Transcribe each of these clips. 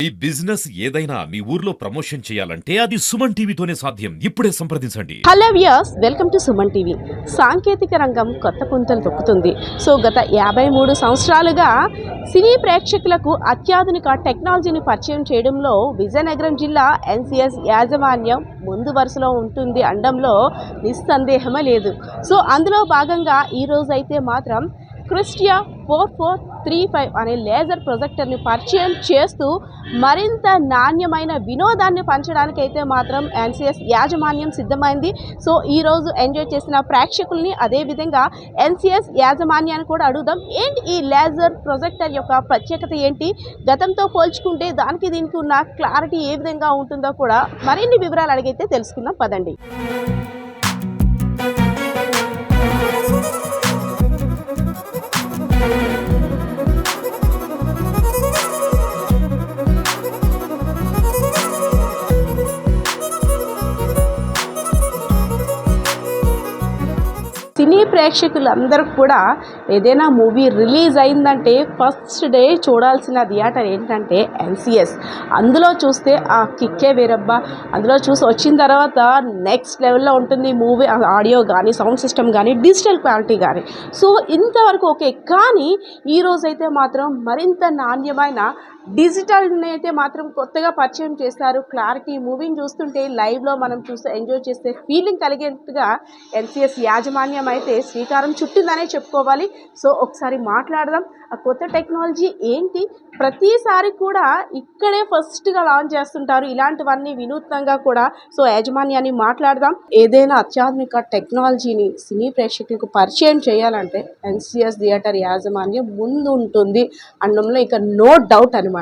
ఈ బిజినెస్ ఏదైనా మీ ఊర్లో ప్రమోషన్ చేయాలంటే అది సుమన్ టీవీతోనే సాధ్యం. ఇప్పుడే సంప్రదించండి. Hello viewers, welcome to Suman TV. సాంకేతిక రంగం కొత్త పుంతలు తొక్కుతుంది. గత 53 సంవత్సరాలుగా సినీ ప్రేక్షకులకు అత్యాధునిక టెక్నాలజీని పరిచయం చేయడంలో విజయనగరం జిల్లా ఎన్సిఎస్ యాజమాన్యం ముందు వరుసలో ఉంటుంది అనడంలో నిస్సందేహమే లేదు. అందులో భాగంగా ఈరోజు అయితే మాత్రం క్రిస్టియా 4435 అనే లేజర్ ప్రొజెక్టర్ని పరిచయం చేస్తూ మరింత నాణ్యమైన వినోదాన్ని పంచడానికి అయితే మాత్రం ఎన్సిఎస్ యాజమాన్యం సిద్ధమైంది. ఈరోజు ఎంజాయ్ చేసిన ప్రేక్షకుల్ని, అదేవిధంగా ఎన్సిఎస్ యాజమాన్యాన్ని కూడా అడుగుదాం, ఏంటి ఈ లేజర్ ప్రొజెక్టర్ యొక్క ప్రత్యేకత ఏంటి, గతంతో పోల్చుకుంటే దానికి దీనికి ఉన్న క్లారిటీ ఏ విధంగా ఉంటుందో కూడా మరిన్ని వివరాలు అడిగైతే తెలుసుకుందాం పదండి. సినీ ప్రేక్షకులందరూ కూడా ఏదైనా మూవీ రిలీజ్ అయిందంటే ఫస్ట్ డే చూడాల్సిన థియేటర్ ఏంటంటే ఎన్సిఎస్. అందులో చూస్తే ఆ కిక్కే వేరబ్బా. అందులో చూసి వచ్చిన తర్వాత నెక్స్ట్ లెవెల్లో ఉంటుంది మూవీ ఆడియో కానీ, సౌండ్ సిస్టమ్ కానీ, డిజిటల్ క్వాలిటీ కానీ. ఇంతవరకు ఓకే, కానీ ఈరోజైతే మాత్రం మరింత నాణ్యమైన డిజిటల్ని అయితే మాత్రం కొత్తగా పరిచయం చేస్తారు. క్లారిటీ మూవీని చూస్తుంటే లైవ్లో మనం చూస్తే ఎంజాయ్ చేస్తే ఫీలింగ్ కలిగేట్టుగా ఎన్సిఎస్ యాజమాన్యం అయితే శ్రీకారం చుట్టిందనే చెప్పుకోవాలి. ఒకసారి మాట్లాడదాం, ఆ కొత్త టెక్నాలజీ ఏంటి, ప్రతిసారి కూడా ఇక్కడే ఫస్ట్గా లాంచ్ చేస్తుంటారు ఇలాంటివన్నీ వినూత్నంగా కూడా. యాజమాన్యాన్ని మాట్లాడదాం. ఏదైనా అత్యాధునిక టెక్నాలజీని సినీ ప్రేక్షకులకు పరిచయం చేయాలంటే ఎన్సిఎస్ థియేటర్ యాజమాన్యం ముందు ఉంటుంది అనడంలో ఇక నో డౌట్ అనమాట.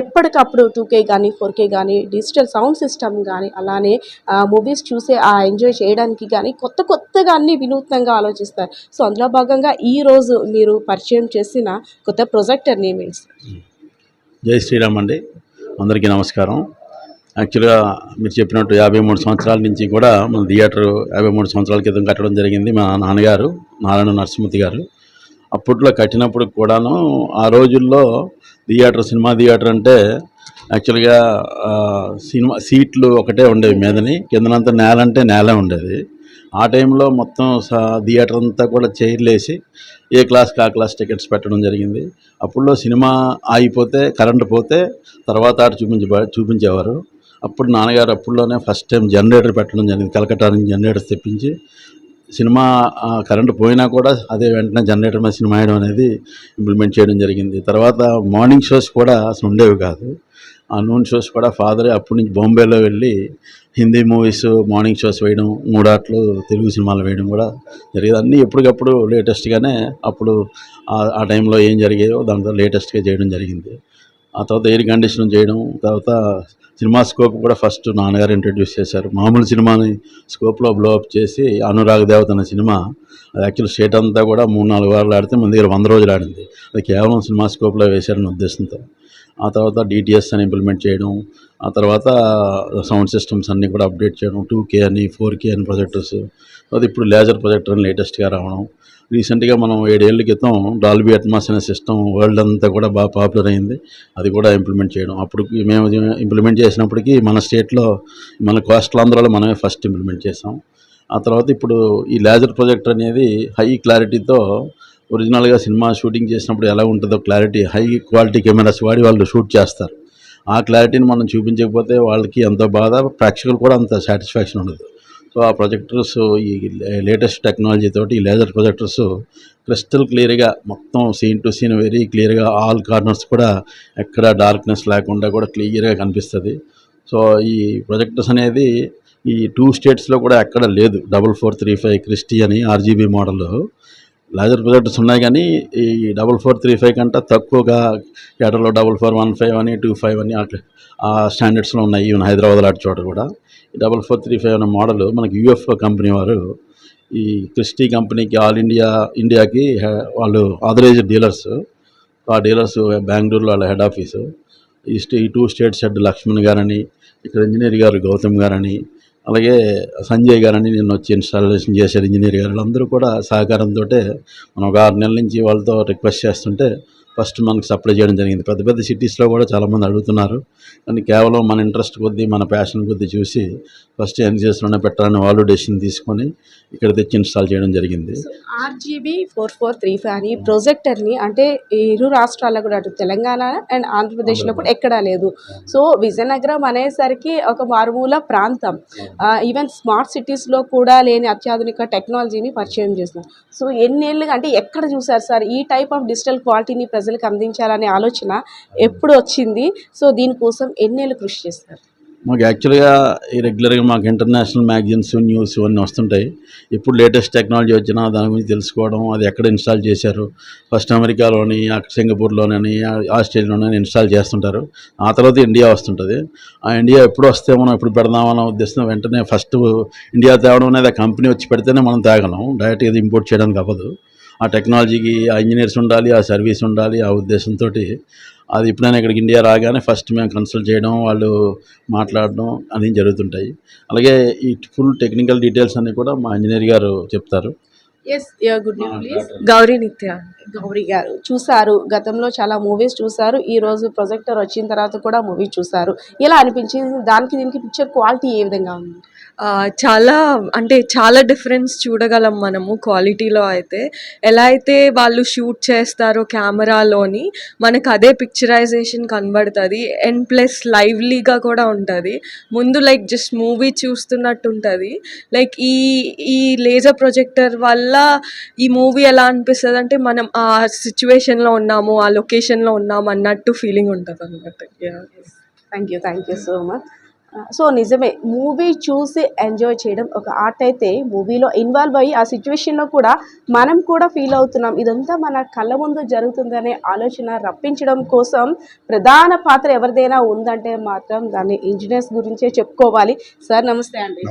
ఎప్పటికప్పుడు 2K కానీ, 4K కానీ, డిజిటల్ సౌండ్ సిస్టమ్ కానీ, అలానే మూవీస్ చూసే ఆ ఎంజాయ్ చేయడానికి కానీ కొత్తగా అన్ని వినూత్నంగా ఆలోచిస్తారు. అందులో భాగంగా ఈరోజు మీరు పరిచయం చేసిన కొత్త ప్రొజెక్టర్ నేమ్ ఏంటి? జై శ్రీరామ్ అండి, అందరికీ నమస్కారం. యాక్చువల్గా మీరు చెప్పినట్టు 53 సంవత్సరాల నుంచి కూడా మన థియేటర్ 53 సంవత్సరాల క్రితం కట్టడం జరిగింది. మా నాన్నగారు నారాయణ నరసింహమూర్తి గారు అప్పట్లో కట్టినప్పుడు కూడాను ఆ రోజుల్లో సినిమా థియేటర్ అంటే యాక్చువల్గా సినిమా సీట్లు ఒకటే ఉండేవి, మీదని కిందనంతా నేల అంటే నేల ఉండేది. ఆ టైంలో మొత్తం థియేటర్ అంతా కూడా చైర్లేసి ఏ క్లాస్కి ఆ క్లాస్ టికెట్స్ పెట్టడం జరిగింది. అప్పుడులో సినిమా ఆగిపోతే, కరెంటు పోతే తర్వాత ఆట చూపించేవారు. అప్పుడు నాన్నగారు అప్పుడులోనే ఫస్ట్ టైం జనరేటర్ పెట్టడం జరిగింది. కలకట్టా నుంచి జనరేటర్స్ తెప్పించి సినిమా కరెంటు పోయినా కూడా అదే వెంటనే జనరేటర్ మీద సినిమా వేయడం అనేది ఇంప్లిమెంట్ చేయడం జరిగింది. తర్వాత మార్నింగ్ షోస్ కూడా అసలు ఉండేవి కాదు. ఆ నూన్ షోస్ కూడా ఫాదరే అప్పటి నుంచి బాంబేలో వెళ్ళి హిందీ మూవీస్ మార్నింగ్ షోస్ వేయడం, 3 ఆటలు తెలుగు సినిమాలు వేయడం కూడా జరిగేది. అన్నీ ఎప్పటికప్పుడు లేటెస్ట్గానే అప్పుడు ఆ టైంలో ఏం జరిగాయో దాంతో లేటెస్ట్గా చేయడం జరిగింది. ఆ తర్వాత ఎయిర్ కండిషనింగ్ చేయడం, తర్వాత సినిమా స్కోప్ కూడా ఫస్ట్ నాన్నగారు ఇంట్రడ్యూస్ చేశారు. మామూలు సినిమాని స్కోప్లో బ్లోఅప్ చేసి అనురాగ్ దేవత అనే సినిమా, అది యాక్చువల్ స్టేట్ అంతా కూడా 3-4 వారాలు ఆడితే మన దగ్గర 100 రోజులు ఆడింది. అది కేవలం సినిమా స్కోప్లో వేశారనే ఉద్దేశంతో. ఆ తర్వాత డిటిఎస్ అని ఇంప్లిమెంట్ చేయడం, ఆ తర్వాత సౌండ్ సిస్టమ్స్ అన్నీ కూడా అప్డేట్ చేయడం, 2K అని 4K అని ప్రొజెక్టర్స్. అది ఇప్పుడు లేజర్ ప్రొజెక్టర్ అని లేటెస్ట్గా రావడం. రీసెంట్గా మనం 7 ఏళ్ల క్రితం డాల్బీ అట్మాస్ అనే సిస్టమ్ వరల్డ్ అంతా కూడా బాగా పాపులర్ అయింది. అది కూడా ఇంప్లిమెంట్ చేయడం. అప్పుడు మేము ఇంప్లిమెంట్ చేసినప్పటికీ మన స్టేట్లో, మన కోస్టలాంధ్రలో మనమే ఫస్ట్ ఇంప్లిమెంట్ చేసాం. ఆ తర్వాత ఇప్పుడు ఈ లేజర్ ప్రొజెక్టర్ అనేది హై క్లారిటీతో ఒరిజినల్గా సినిమా షూటింగ్ చేసినప్పుడు ఎలా ఉంటుందో క్లారిటీ, హై క్వాలిటీ కెమెరాస్ వాడి వాళ్ళు షూట్ చేస్తారు. ఆ క్లారిటీని మనం చూపించకపోతే వాళ్ళకి ఎంతో బాధ, ప్రేక్షకులు కూడా అంత సాటిస్ఫాక్షన్ ఉండదు. ఆ ప్రొజెక్టర్స్ ఈ లేటెస్ట్ టెక్నాలజీ తోటి ఈ లేజర్ ప్రొజెక్టర్స్ క్రిస్టల్ క్లియర్గా మొత్తం సీన్ టు సీన్ వెరీ క్లియర్గా ఆల్ కార్నర్స్ కూడా ఎక్కడ డార్క్నెస్ లేకుండా కూడా క్లియర్గా కనిపిస్తుంది. ఈ ప్రొజెక్టర్స్ అనేది ఈ 2 స్టేట్స్లో కూడా ఎక్కడ లేదు. 4435 క్రిస్టీ అని RGB మోడల్ లేజర్ ప్రొజెక్టర్స్ ఉన్నాయి, కానీ ఈ 4435 కంటే తక్కువగా థియేటర్లో 4415 అని 25 అని ఆ స్టాండర్డ్స్లో ఉన్నాయి. ఈవెన్ హైదరాబాద్ లాంటి చోట కూడా ఈ 4435 అనే మోడల్ మనకి UFO కంపెనీ వారు ఈ క్రిస్టీ కంపెనీకి ఇండియాకి వాళ్ళు ఆథరైజ్డ్ డీలర్స్. ఆ డీలర్స్ బెంగళూరులో వాళ్ళ హెడ్ ఆఫీసు. ఈ 2 స్టేట్స్ హెడ్ లక్ష్మణ్ గారని, ఇక్కడ ఇంజనీర్ గారు గౌతమ్ గారని, అలాగే సంజయ్ గారని నిన్న వచ్చి ఇన్స్టాలేషన్ చేశారు ఇంజనీర్ గారు. అందరూ కూడా సహకారంతో మనం ఒక 6 నెలల నుంచి వాళ్ళతో రిక్వెస్ట్ చేస్తుంటే ఫస్ట్ మనకి సప్లై చేయడం జరిగింది. పెద్ద పెద్ద సిటీస్లో కూడా చాలామంది అడుగుతున్నారు, కానీ కేవలం మన ఇంట్రెస్ట్ కొద్దీ మన ప్యాషన్ కొద్దీ చూసి ఫస్ట్ ఎన్సిఎస్లోనే పెట్టాలని వాళ్ళు డెసిషన్ తీసుకొని ఇక్కడ తెచ్చి ఇన్స్టాల్ చేయడం జరిగింది. RGB 4435 అని ప్రొజెక్టర్ని అంటే ఇరు రాష్ట్రాల్లో కూడా అటు తెలంగాణ అండ్ ఆంధ్రప్రదేశ్లో కూడా ఎక్కడా లేదు. సో విజయనగరం అనేసరికి ఒక మారుమూల ప్రాంతం, ఈవెన్ స్మార్ట్ సిటీస్లో కూడా లేని అత్యాధునిక టెక్నాలజీని పరిచయం చేస్తున్నారు. సో ఎన్నేళ్ళుగా అంటే ఎక్కడ చూసారు సార్ ఈ టైప్ ఆఫ్ డిజిటల్ క్వాలిటీని ప్రజలకు అందించాలనే ఆలోచన ఎప్పుడు వచ్చింది? సో దీనికోసం ఎన్నేళ్ళు కృషి చేస్తారు? మాకు యాక్చువల్గా ఈ రెగ్యులర్గా మాకు ఇంటర్నేషనల్ మ్యాగజైన్స్, న్యూస్ ఇవన్నీ వస్తుంటాయి. ఇప్పుడు లేటెస్ట్ టెక్నాలజీ వచ్చినా దాని గురించి తెలుసుకోవడం, అది ఎక్కడ ఇన్స్టాల్ చేశారు, ఫస్ట్ అమెరికాలోని, అక్కడ సింగపూర్లోని, ఆస్ట్రేలియాలోని ఇన్స్టాల్ చేస్తుంటారు. ఆ తర్వాత ఇండియా వస్తుంటుంది. ఆ ఇండియా ఎప్పుడు వస్తే మనం ఎప్పుడు పెడదామన్న ఉద్దేశం వెంటనే ఫస్ట్ ఇండియా తేవడం అనేది ఆ కంపెనీ వచ్చి పెడితేనే మనం తేగలం, డైరెక్ట్గా ఇది ఇంపోర్ట్ చేయడానికి అవ్వదు. ఆ టెక్నాలజీకి ఆ ఇంజనీర్స్ ఉండాలి, ఆ సర్వీస్ ఉండాలి. ఆ ఉద్దేశంతో అది ఎప్పుడైనా ఇక్కడికి ఇండియా రాగానే ఫస్ట్ మేము కన్సల్ట్ చేయడం, వాళ్ళు మాట్లాడడం అన్నీ జరుగుతుంటాయి. అలాగే ఈ ఫుల్ టెక్నికల్ డీటెయిల్స్ అన్నీ కూడా మా ఇంజనీర్ గారు చెప్తారు. Yes, good name please. Gauri Nitya. Gauri గారు, చూసారు గతంలో చాలా మూవీస్ చూసారు, ఈ రోజు ప్రొజెక్టర్ వచ్చిన తర్వాత కూడా మూవీ చూసారు, ఎలా అనిపించింది? దానికి దీనికి పిక్చర్ క్వాలిటీ ఏ విధంగా ఉంది? చాలా అంటే చాలా డిఫరెన్స్ చూడగలం మనము క్వాలిటీలో. అయితే ఎలా అయితే వాళ్ళు షూట్ చేస్తారో కెమెరాలోని మనకు అదే పిక్చరైజేషన్ కనబడుతుంది. అండ్ ప్లస్ లైవ్లీగా కూడా ఉంటుంది. ముందు లైక్ జస్ట్ మూవీ చూస్తున్నట్టు ఉంటుంది. లైక్ ఈ లేజర్ ప్రొజెక్టర్ వల్ల ఈ మూవీ ఎలా అనిపిస్తుంది అంటే మనం ఆ సిచ్యువేషన్లో ఉన్నాము, ఆ లొకేషన్లో ఉన్నాము అన్నట్టు ఫీలింగ్ ఉంటుంది అన్నమాట. Thank you so much. So నిజమే, మూవీ చూసి ఎంజాయ్ చేయడం ఒక ఆర్ట్ అయితే, మూవీలో ఇన్వాల్వ్ అయ్యి ఆ సిచ్యువేషన్లో కూడా మనం కూడా ఫీల్ అవుతున్నాం, ఇదంతా మన కళ్ళ ముందు జరుగుతుందనే ఆలోచన రప్పించడం కోసం ప్రధాన పాత్ర ఎవరిదైనా ఉందంటే మాత్రం దాన్ని ఇంజనీర్స్ గురించే చెప్పుకోవాలి. సార్ నమస్తే అండి.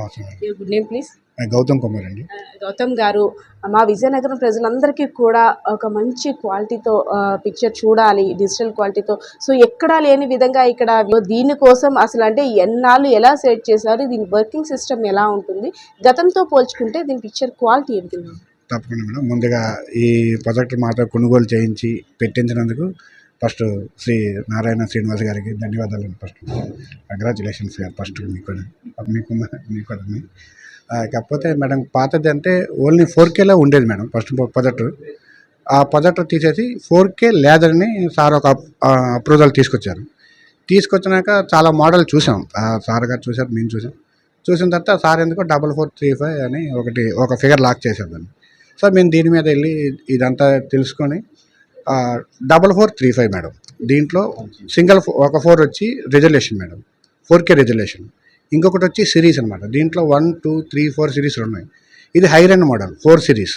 Good name please. Gautam Kumar అండి. గౌతమ్ గారు, మా విజయనగరం ప్రజలందరికీ కూడా ఒక మంచి క్వాలిటీతో పిక్చర్ చూడాలి, డిజిటల్ క్వాలిటీతో. సో ఎక్కడా లేని విధంగా ఇక్కడ దీనికోసం అసలు అంటే ఎన్నాళ్ళు ఎలా సెట్ చేశారు, దీని వర్కింగ్ సిస్టమ్ ఎలా ఉంటుంది, గతంతో పోల్చుకుంటే దీని పిక్చర్ క్వాలిటీ ఏ విధంగా? తప్పకుండా మేడం. ముందుగా ఈ ప్రాజెక్ట్ మాతో కొనుగోలు చేయించి పెట్టించినందుకు ఫస్ట్ శ్రీ నారాయణ శ్రీనివాస్ గారికి ధన్యవాదాలు. ఫస్ట్ కంగ్రాచులేషన్స్ గారు ఫస్ట్ మీకు కూడా. కాకపోతే మేడం పాతది అంటే ఓన్లీ 4Kలో ఉండేది మేడం ఫస్ట్ ప్రాజెక్టు. ఆ ప్రాజెక్టు తీసేసి 4K లేదని సార్ ఒక అప్రూవల్ తీసుకొచ్చినాక చాలా మోడల్ చూసాం. సార్ గారు చూసారు, మేము చూసిన తర్వాత సార్ ఎందుకో 4435 అని ఒక ఫిగర్ లాక్ చేశారు దాన్ని. సో మేము దీని మీద వెళ్ళి ఇదంతా తెలుసుకొని 4435 మేడం. దీంట్లో ఒక 4 వచ్చి రిజల్యూషన్ మేడం, 4K రిజల్యూషన్. ఇంకొకటి వచ్చి సిరీస్ అనమాట. దీంట్లో 1, 2, 3, 4 సిరీస్లు ఉన్నాయి. ఇది హై రండ్ మోడల్ 4 సిరీస్.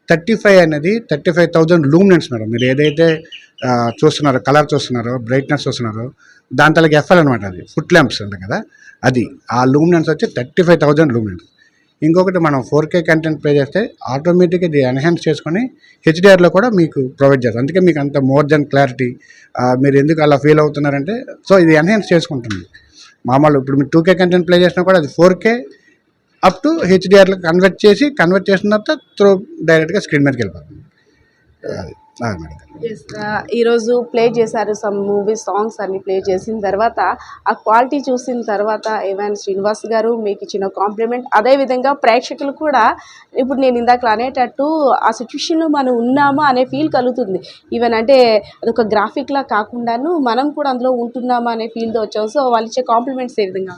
35 అనేది 35,000 లూమినెన్స్ మేడం. మీరు ఏదైతే చూస్తున్నారో, కలర్ చూస్తున్నారో, బ్రైట్నెస్ చూస్తున్నారో, దాని తలకి ఎఫ్ఎల్ అనమాట. అది ఫుట్ ల్యాంప్స్ ఉంటుంది కదా, అది ఆ లూమినెన్స్ వచ్చి 35,000 లూమినెన్స్. ఇంకొకటి మనం 4K కంటెంట్ ప్లే చేస్తే ఆటోమేటిక్గా ఇది ఎన్హాన్స్ చేసుకొని హెచ్డిఆర్లో కూడా మీకు ప్రొవైడ్ చేస్తారు. అందుకే మీకు అంత మోర్ దెన్ క్లారిటీ. మీరు ఎందుకు అలా ఫీల్ అవుతున్నారంటే, సో ఇది ఎన్హాన్స్ చేసుకుంటుంది. మామూలు ఇప్పుడు మీరు 2K కంటెంట్ ప్లే చేసినా కూడా అది 4K అప్ టు హెచ్డిఆర్లో కన్వర్ట్ చేసిన తర్వాత డైరెక్ట్గా స్క్రీన్ మీదకి వెళ్ళిపోతుంది. మేడం ఈరోజు ప్లే చేశారు సమ్ మూవీ సాంగ్స్ అన్ని ప్లే చేసిన తర్వాత ఆ క్వాలిటీ చూసిన తర్వాత ఏవైనా శ్రీనివాస్ గారు మీకు ఇచ్చిన కాంప్లిమెంట్, అదేవిధంగా ప్రేక్షకులు కూడా ఇప్పుడు నేను ఇందాక అనేటట్టు ఆ సిచ్యువేషన్లో మనం ఉన్నామా అనే ఫీల్ కలుగుతుంది. ఈవెన్ అంటే అదొక గ్రాఫిక్లా కాకుండాను మనం కూడా అందులో ఉంటున్నామా అనే ఫీల్తో వచ్చాం. సో వాళ్ళు ఇచ్చే కాంప్లిమెంట్స్ ఏ విధంగా?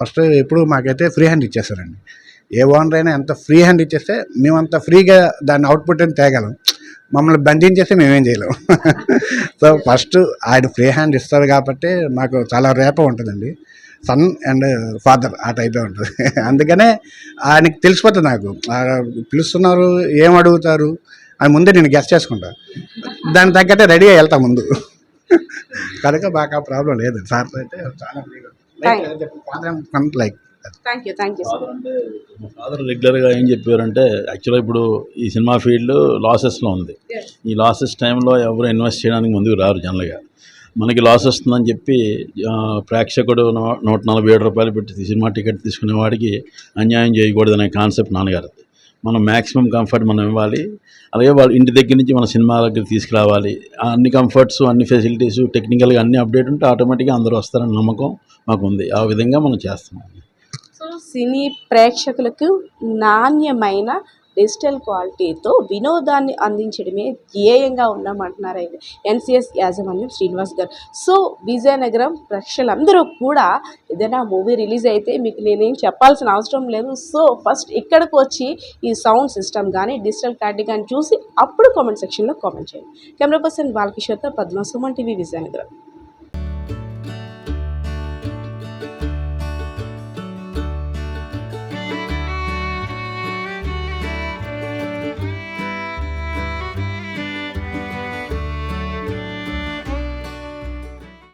ఫస్ట్ ఎప్పుడు మాకైతే ఫ్రీ హ్యాండ్ ఇచ్చేస్తారండి. ఏ ఓనర్ అయినా ఎంత ఫ్రీ హ్యాండ్ ఇచ్చేస్తే మేము అంత ఫ్రీగా దాన్ని అవుట్పుట్ అని తేగలం. మమ్మల్ని బంధించేస్తే మేమేం చేయలేము. సో ఫస్ట్ ఆయన ఫ్రీ హ్యాండ్ ఇస్తారు కాబట్టి మాకు చాలా రేప ఉంటుందండి. సన్ అండ్ ఫాదర్ ఆ టైపే ఉంటుంది. అందుకనే ఆయనకి తెలిసిపోతుంది. నాకు పిలుస్తున్నారు, ఏం అడుగుతారు అని ముందే నేను గెస్ట్ చేసుకుంటా. దానికి తగ్గట్టే రెడీగా వెళ్తా ముందు. కనుక మాకు ఆ ప్రాబ్లం లేదు. సార్ అయితే చాలా లైక్. Thank you. మా ఫాదర్ రెగ్యులర్గా ఏం చెప్పారంటే, యాక్చువల్గా ఇప్పుడు ఈ సినిమా ఫీల్డ్ లాసెస్లో ఉంది. ఈ లాసెస్ టైంలో ఎవరు ఇన్వెస్ట్ చేయడానికి ముందుకు రారు జనరల్గా. మనకి లాస్ వస్తుందని చెప్పి ప్రేక్షకుడు 147 రూపాయలు పెట్టి సినిమా టికెట్ తీసుకునే వాడికి అన్యాయం చేయకూడదనే కాన్సెప్ట్ నాన్నగారిది. మనం మ్యాక్సిమం కంఫర్ట్ మనం ఇవ్వాలి. అలాగే వాళ్ళు ఇంటి దగ్గర నుంచి మన సినిమా దగ్గర తీసుకురావాలి. అన్ని కంఫర్ట్స్, అన్ని ఫెసిలిటీస్, టెక్నికల్గా అన్ని అప్డేట్ ఉంటే ఆటోమేటిక్గా అందరూ వస్తారని నమ్మకం మాకుంది. ఆ విధంగా మనం చేస్తున్నాం. సో సినీ ప్రేక్షకులకు నాణ్యమైన డిజిటల్ క్వాలిటీతో వినోదాన్ని అందించడమే ధ్యేయంగా ఉన్నామంటున్నారు ఎన్సిఎస్ యాజమాన్యం శ్రీనివాస్ గారు. సో విజయనగరం ప్రేక్షకులందరూ కూడా ఏదైనా మూవీ రిలీజ్ అయితే మీకు నేనేం చెప్పాల్సిన అవసరం లేదు. సో ఫస్ట్ ఇక్కడికి వచ్చి ఈ సౌండ్ సిస్టమ్ కానీ డిజిటల్ క్లారిటీ కానీ చూసి అప్పుడు కామెంట్ సెక్షన్లో కామెంట్ చేయండి. కెమెరా పర్సన్ బాలకిషోర్తో పద్మ, సుమన్ టీవీ, విజయనగరం.